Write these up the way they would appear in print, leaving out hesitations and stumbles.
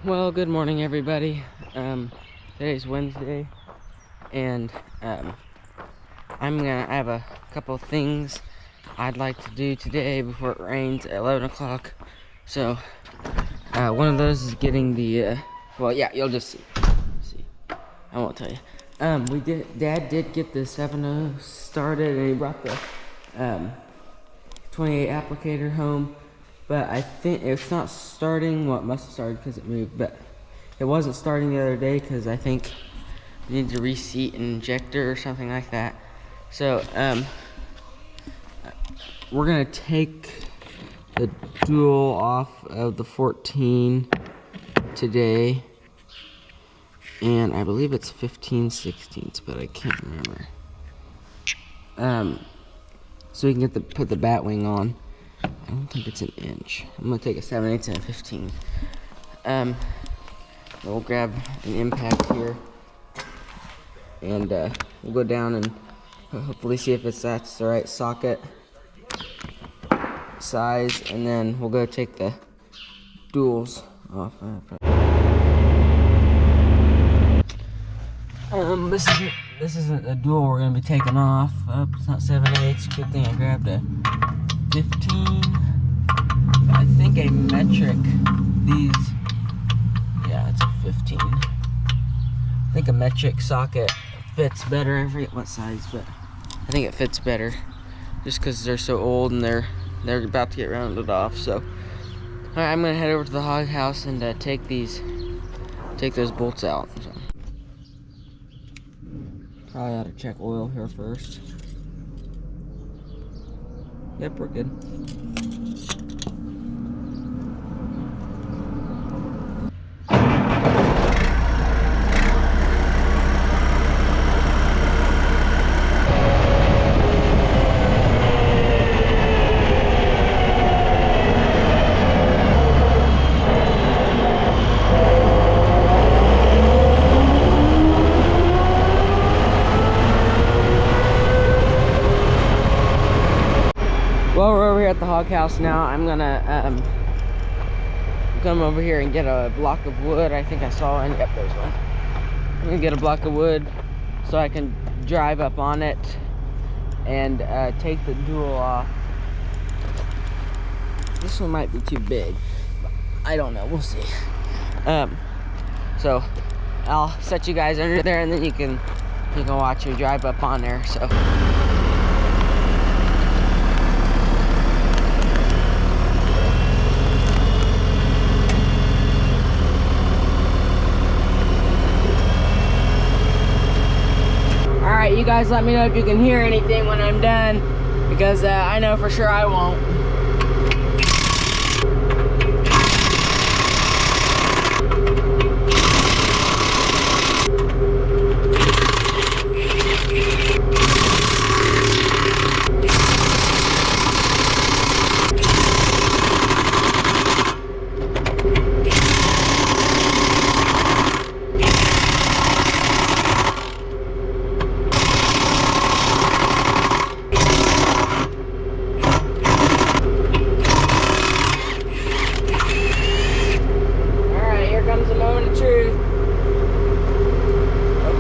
Well, good morning, everybody. Today's Wednesday, and I have a couple of things I'd like to do today before it rains at 11 o'clock. So, one of those is getting the, well, yeah, you'll just see. I won't tell you. Dad did get the 7.0 started, and he brought the, 28 applicator home. But I think it's not starting. Well, it must have started because it moved, but it wasn't starting the other day because I think we need to reseat an injector or something like that. So, we're gonna take the dual off of the 14 today, and I believe it's 15/16, but I can't remember. So we can put the Bat-wing on. I don't think it's an inch. I'm gonna take a 7/8 and a 15. We'll grab an impact here, and we'll go down and hopefully see if that's the right socket size, and then we'll go take the duals off. This isn't a dual we're gonna be taking off. It's not 7/8. Good thing I grabbed a 15. I think a metric. Yeah, it's a 15. I think a metric socket fits better. I forget what size, but I think it fits better, just because they're so old and they're about to get rounded off. So, all right, I'm gonna head over to the hog house and take those bolts out. So. Probably ought to check oil here first. Yep, we're good. Well, we're over here at the hog house now. I'm gonna come over here and get a block of wood. I think I saw one. Yep, there's one. I'm gonna get a block of wood so I can drive up on it and take the dual off. This one might be too big. I don't know. We'll see. So I'll set you guys under there, and then you can watch me drive up on there. So. Alright, you guys let me know if you can hear anything when I'm done, because I know for sure I won't.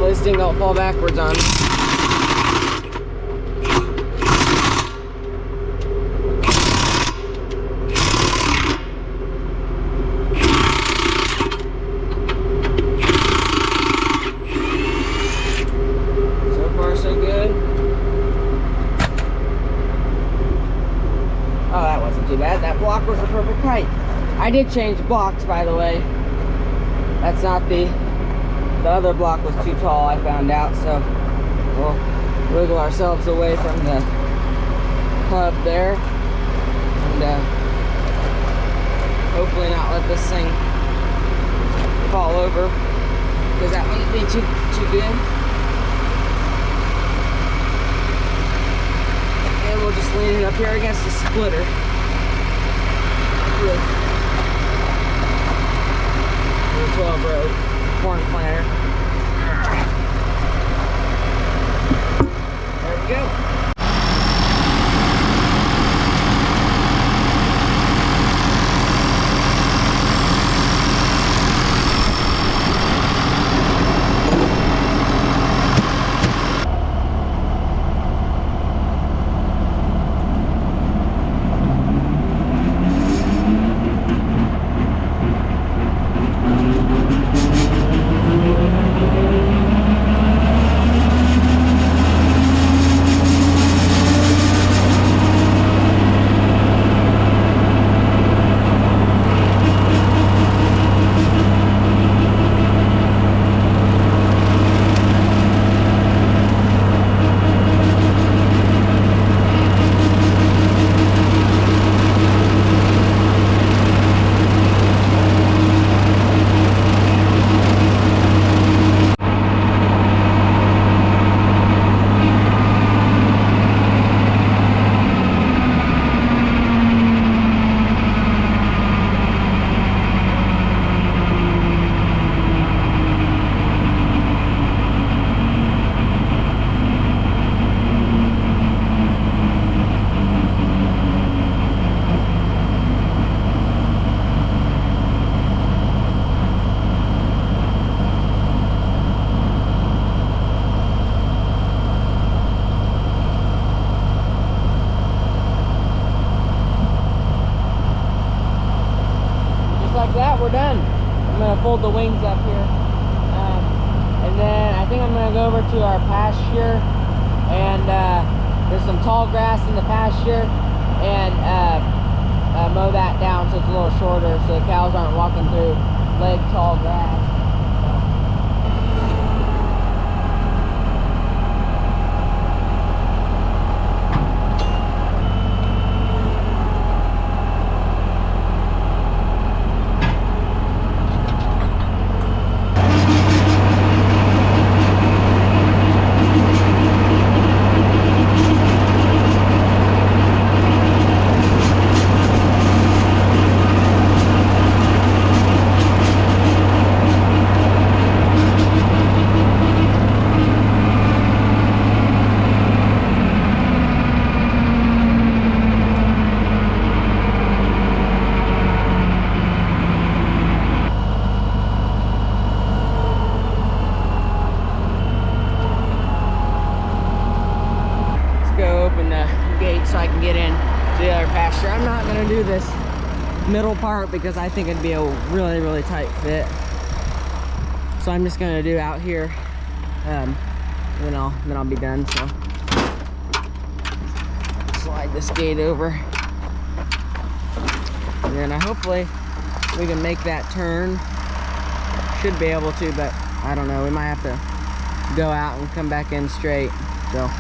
This thing don't fall backwards on me. So far, so good. Oh, that wasn't too bad. That block was the perfect height. I did change blocks, by the way. That's not the other block was too tall, I found out, so we'll wiggle ourselves away from the hub there, and hopefully not let this thing fall over, because that wouldn't be too good. And we'll just lean it up here against the splitter. With 12 row corn planter. There we go. I'm gonna fold the wings up here. And then I think I'm gonna go over to our pasture, and there's some tall grass in the pasture, and mow that down so it's a little shorter so the cows aren't walking through leg tall grass. So I can get in to the other pasture. I'm not gonna do this middle part because I think it'd be a really tight fit. So I'm just gonna do out here, and then I'll be done. So slide this gate over, and then hopefully we can make that turn. Should be able to, but I don't know. We might have to go out and come back in straight. So.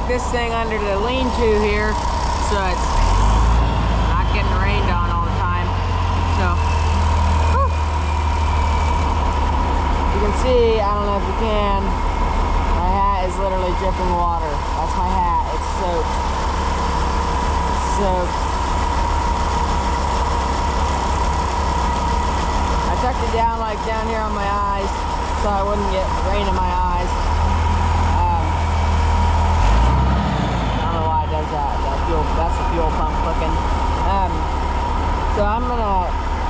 This thing under the lean-to here so it's not getting rained on all the time. So whew. You can see, I don't know if you can, my hat is literally dripping water. That's my hat. It's soaked. It's soaked. I tucked it down like down here on my eyes so I wouldn't get rain in my eyes.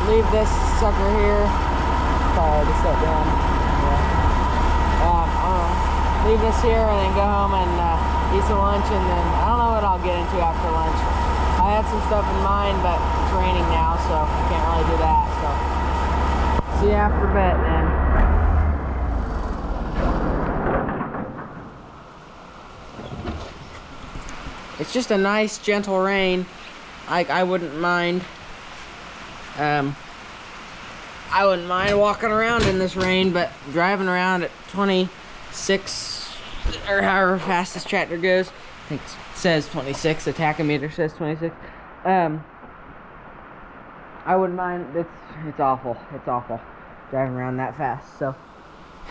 leave this sucker here. Sorry to set down. Leave this here and then go home and eat some lunch, and then I don't know what I'll get into after lunch. I had some stuff in mind, but it's raining now, so I can't really do that. So see you after bed, then. It's just a nice, gentle rain. I wouldn't mind. I wouldn't mind walking around in this rain, but driving around at 26 or however fast this tractor goes, I think it says 26. The tachometer says 26. I wouldn't mind. It's awful. It's awful driving around that fast. So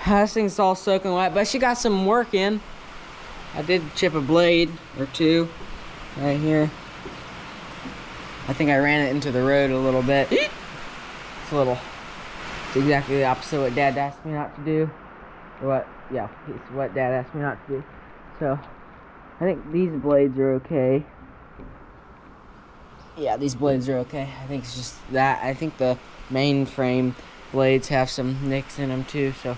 this thing's all soaking wet, but she got some work in. I did chip a blade or two right here. I think I ran it into the road a little bit. It's exactly the opposite of what Dad asked me not to do. It's what Dad asked me not to do. So I think these blades are okay. Yeah, these blades are okay. I think it's just that. I think the main frame blades have some nicks in them too. So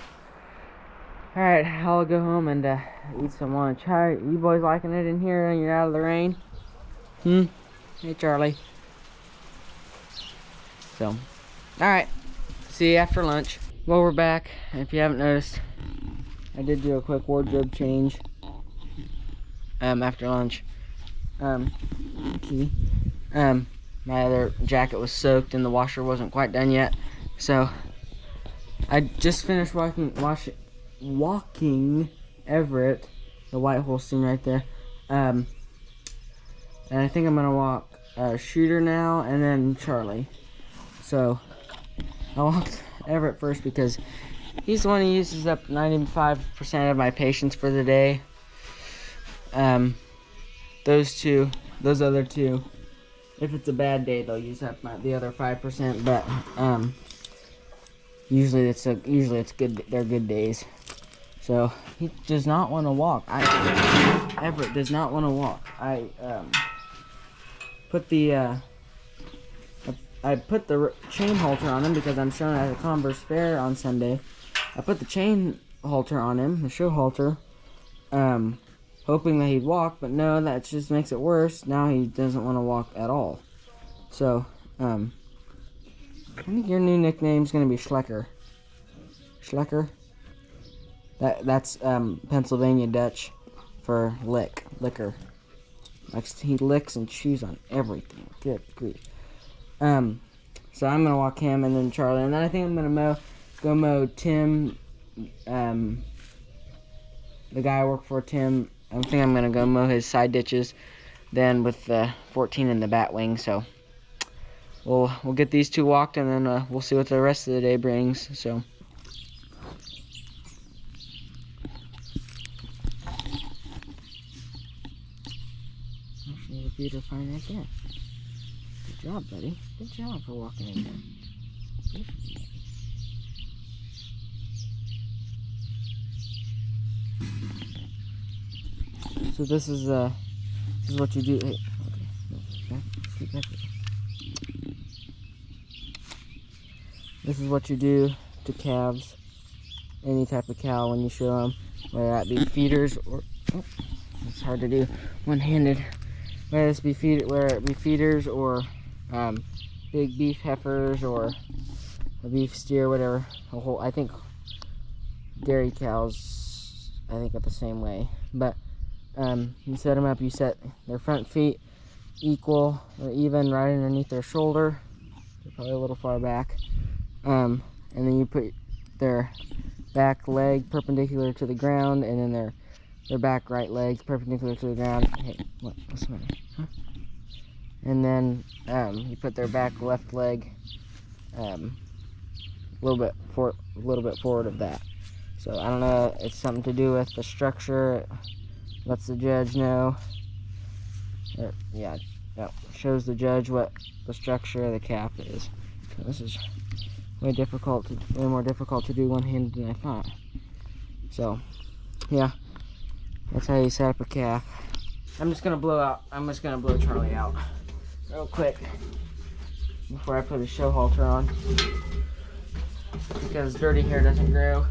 alright, I'll go home and eat some lunch. How are you boys liking it in here and you're out of the rain? Hey Charlie. So alright, see you after lunch. Well, we're back. If you haven't noticed, I did do a quick wardrobe change after lunch. My other jacket was soaked and the washer wasn't quite done yet, so I just finished walking Everett, the white Holstein right there, and I think I'm gonna walk Shooter now and then Charlie. So I walked Everett first because he's the one who uses up 95% of my patience for the day. Those other two, if it's a bad day, they'll use up the other 5%. But usually it's good. They're good days. So he does not want to walk. Everett does not want to walk. I put the chain halter on him because I'm showing at a Converse fair on Sunday. I put the chain halter on him, the show halter, hoping that he'd walk, but no, that just makes it worse. Now he doesn't want to walk at all. So, I think your new nickname's gonna be Schlecker. Schlecker? That's Pennsylvania Dutch for liquor. Like, he licks and chews on everything. Good grief. So I'm gonna walk him and then Charlie, and then I think I'm gonna go mow Tim, the guy I work for, Tim. I think I'm gonna go mow his side ditches then with the 14 and the Bat-wing. So we'll get these two walked, and then we'll see what the rest of the day brings. So actually, the feet are fine right there. Good job, buddy. Good job for walking in there. So this is what you do. Hey, okay, keep back. This is what you do to calves, any type of cow, when you show them, whether that be feeders or it's hard to do one-handed. Whether it be feeders or big beef heifers or a beef steer, whatever. I think dairy cows, I think, are the same way. But you set them up. You set their front feet equal or even right underneath their shoulder. They're probably a little far back. And then you put their back leg perpendicular to the ground, and then their back right leg perpendicular to the ground. Hey, what's the matter? Huh? And then you put their back left leg a little bit forward of that. So I don't know, it's something to do with the structure. It lets the judge know. Shows the judge what the structure of the calf is. So this is way more difficult to do one-handed than I thought. So yeah, that's how you set up a calf. I'm just gonna blow Charlie out real quick. before I put a show halter on, because dirty hair doesn't grow.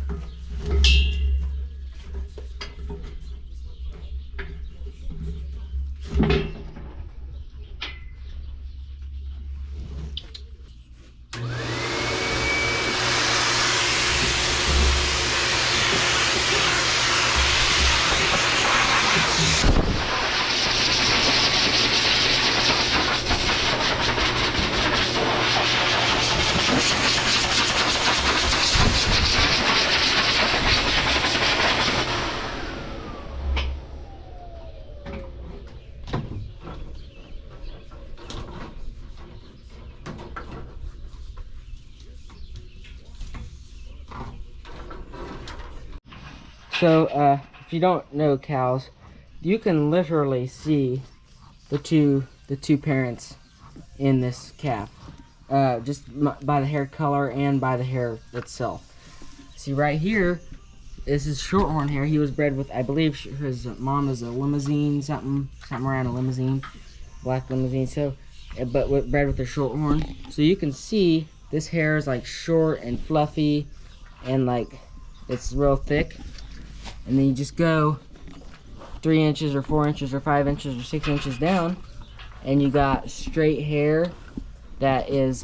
So, if you don't know cows, you can literally see the two parents in this calf, just by the hair color and by the hair itself. See right here, this is shorthorn hair. He was bred with, I believe, his mom is a limousine, something around a limousine, black limousine. So, but bred with a shorthorn. So you can see this hair is like short and fluffy, and like it's real thick. And then you just go 3 inches or 4 inches or 5 inches or 6 inches down, and you got straight hair that is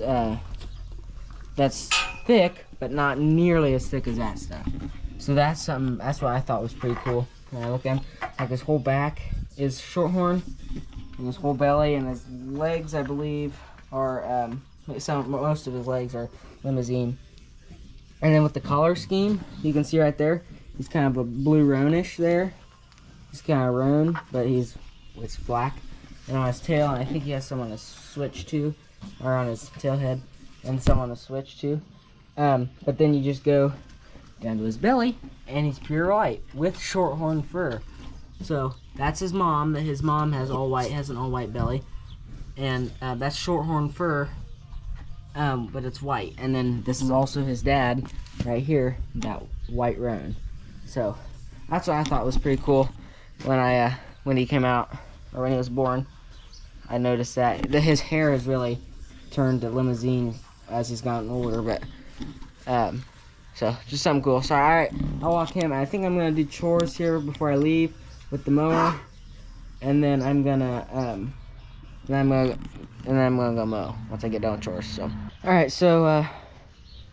that's thick, but not nearly as thick as that stuff. So that's something. That's what I thought was pretty cool. When I look at him, like his whole back is shorthorn, and his whole belly and his legs, I believe, are most of his legs are limousine. And then with the color scheme, you can see right there, he's kind of a blue roanish there. He's kind of roan, but it's black. And on his tail, and I think he has some on his switch too, or on his tail head, and some on the switch too. But then you just go down to his belly, and he's pure white with shorthorn fur. So that's his mom. His mom has an all white belly, and that's shorthorn fur, but it's white. And then this is also his dad right here, that white roan. So that's what I thought was pretty cool when he came out, or when he was born. I noticed that his hair has really turned to limousine as he's gotten older, but so just something cool. So alright, I'll walk him. I think I'm gonna do chores here before I leave with the mower, and then I'm gonna go mow once I get done with chores. So alright, so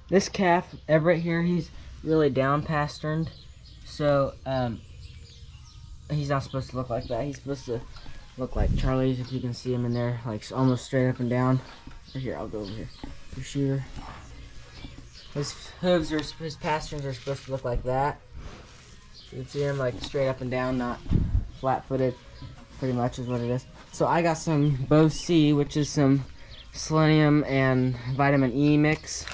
this calf Everett here, he's really down pasturned. So he's not supposed to look like that. He's supposed to look like Charlie's, if you can see him in there, like almost straight up and down. Right here, I'll go over here. Your shooter. His hooves his pasterns are supposed to look like that. You can see him like straight up and down, not flat-footed. Pretty much is what it is. So I got some Bo C, which is some selenium and vitamin E mix.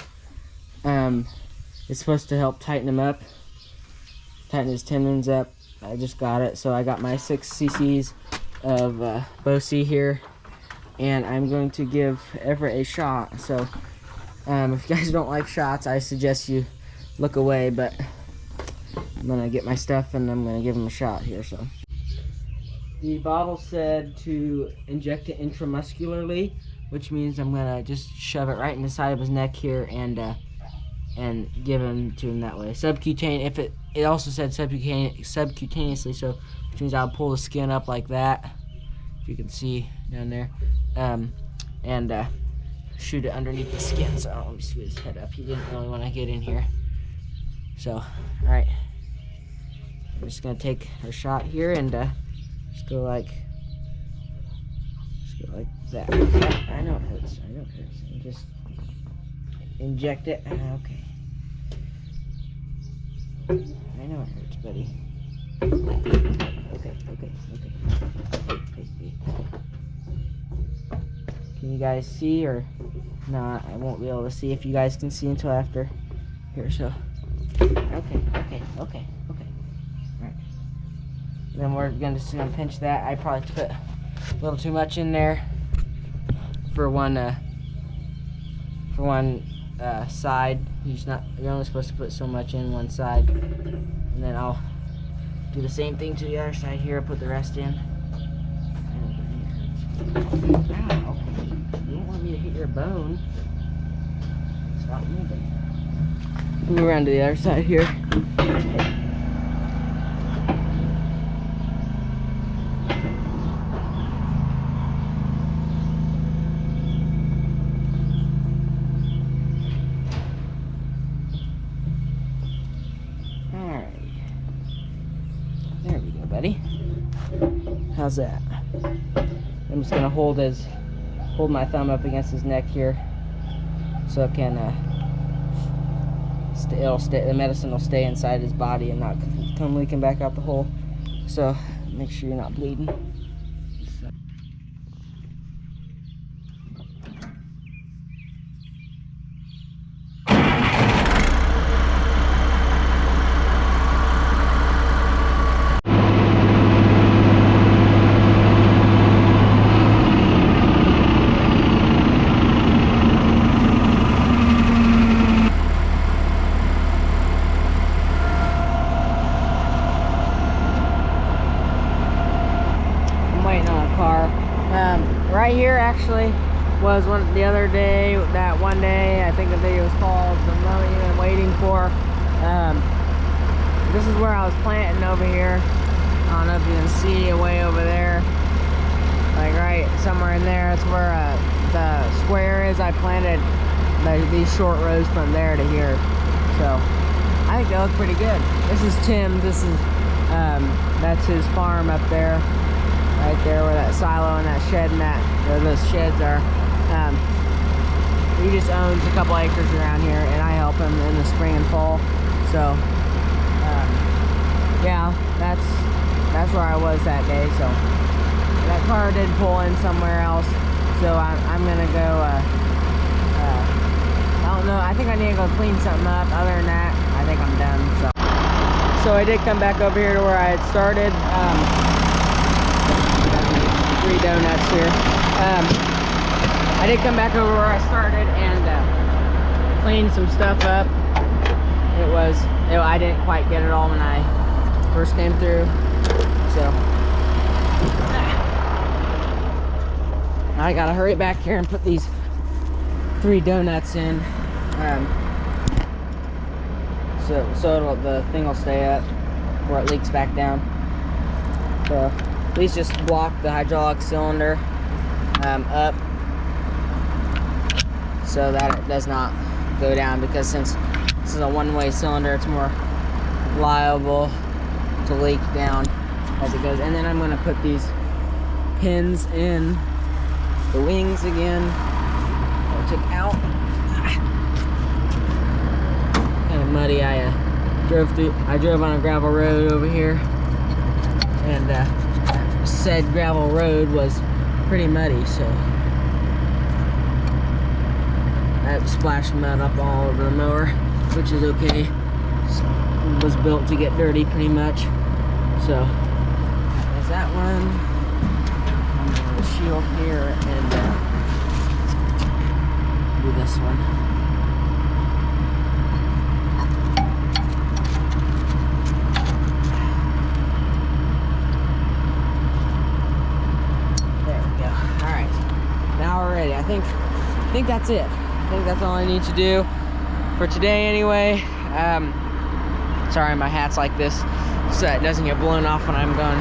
It's supposed to help tighten him up, tighten his tendons up. I just got it, so I got my 6 cc's of Bo C here, and I'm going to give Everett a shot. So if you guys don't like shots, I suggest you look away, but I'm gonna get my stuff and I'm gonna give him a shot here. So the bottle said to inject it intramuscularly, which means I'm gonna just shove it right in the side of his neck here and give him to him that way. Subcutaneous. If it also said subcutaneously, so which means I'll pull the skin up like that, if you can see down there, and shoot it underneath the skin. So let me scoot his head up. He didn't really want to get in here. So all right, I'm just gonna take a shot here and just go like that. I know it hurts. I know it hurts. And just inject it. Okay. I know it hurts, buddy. Okay. Hey. Can you guys see, or not? I won't be able to see if you guys can see until after here. So okay. Alright. Then we're just gonna pinch that. I probably put a little too much in there for one side. You're only supposed to put so much in one side, and then I'll do the same thing to the other side here. I'll put the rest in. Okay. You don't want me me to hit your bone. Stop moving. Move around to the other side here. Hey. There we go, buddy. How's that? I'm just gonna hold my thumb up against his neck here, so it can the medicine will stay inside his body and not come leaking back out the hole. So make sure you're not bleeding. Right here actually was the other day, that one day, I think the video was called the mowing and waiting for. This is where I was planting over here. I don't know if you can see way over there, like right somewhere in there. That's where the square is. I planted these short rows from there to here, so I think they look pretty good. This is Tim's. This is that's his farm up there. Right there where that silo and that shed and where those sheds are. He just owns a couple acres around here, and I help him in the spring and fall. So, yeah, that's where I was that day. So that car did pull in somewhere else. So I'm gonna go. I don't know. I think I need to go clean something up. Other than that, I think I'm done. So I did come back over here to where I had started. 3 donuts here. I did come back over where I started and clean some stuff up. I didn't quite get it all when I first came through, so I gotta hurry back here and put these 3 donuts in, so the thing will stay up before it leaks back down. So at least just block the hydraulic cylinder up so that it does not go down, because since this is a one-way cylinder, it's more liable to leak down as it goes. And then I'm going to put these pins in the wings again. I took out. Kind of muddy. I drove on a gravel road over here, and said gravel road was pretty muddy, so I splashed mud up all over the mower, which is okay. It was built to get dirty pretty much. So there's that one. I'm going to shield here and do this one. I think that's it. I think that's all I need to do for today anyway. Sorry my hat's like this so it doesn't get blown off when I'm going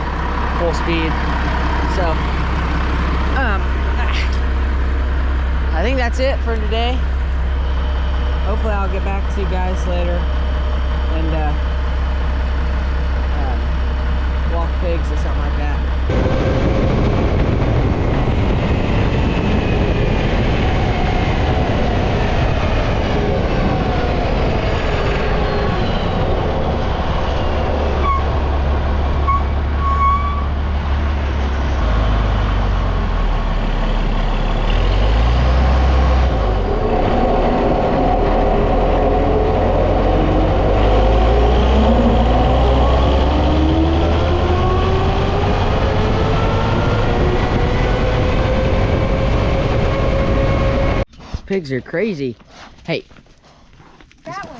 full speed. So I think that's it for today. Hopefully I'll get back to you guys later and walk pigs or something like that. Pigs are crazy. Hey,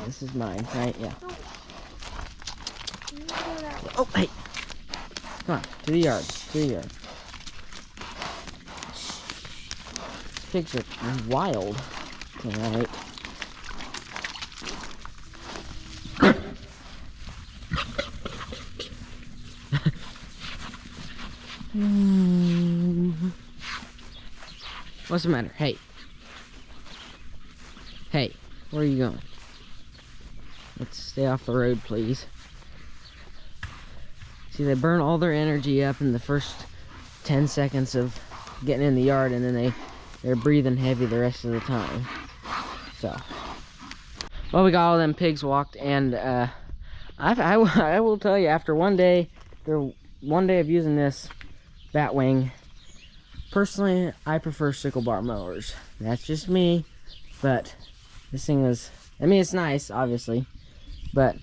this is mine, right? Yeah. Oh, hey, come on, to the yard, to the yard. pigs are wild tonight. What's the matter? Hey. Hey, where are you going? Let's stay off the road, please. See, they burn all their energy up in the first 10 seconds of getting in the yard, and then they're breathing heavy the rest of the time. So, well, we got all them pigs walked, and I will tell you, after one day of using this Bat-wing, personally, I prefer sickle bar mowers. That's just me, but this thing was, I mean, it's nice, obviously, but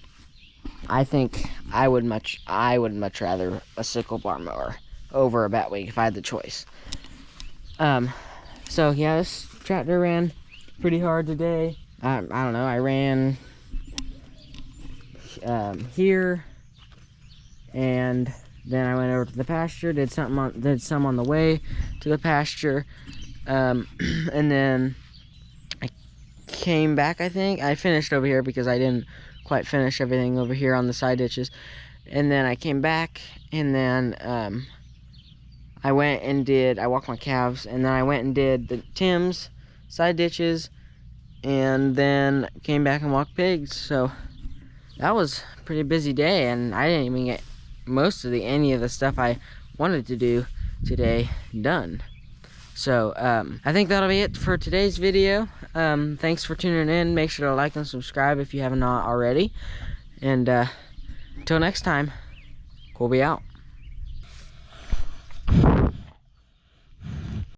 I think I would much rather a sickle bar mower over a Bat-wing if I had the choice. So yeah, this tractor ran pretty hard today. I don't know, I ran here, and then I went over to the pasture, did some on the way to the pasture, and then I came back. I think I finished over here because I didn't quite finish everything over here on the side ditches, and then I came back, and then I walked my calves, and then I went and did the Tim's side ditches, and then came back and walked pigs. So that was a pretty busy day, and I didn't even get most of any of the stuff I wanted to do today done. So I think that'll be it for today's video. Thanks for tuning in. Make sure to like and subscribe if you have not already, and until next time, Kolbe out.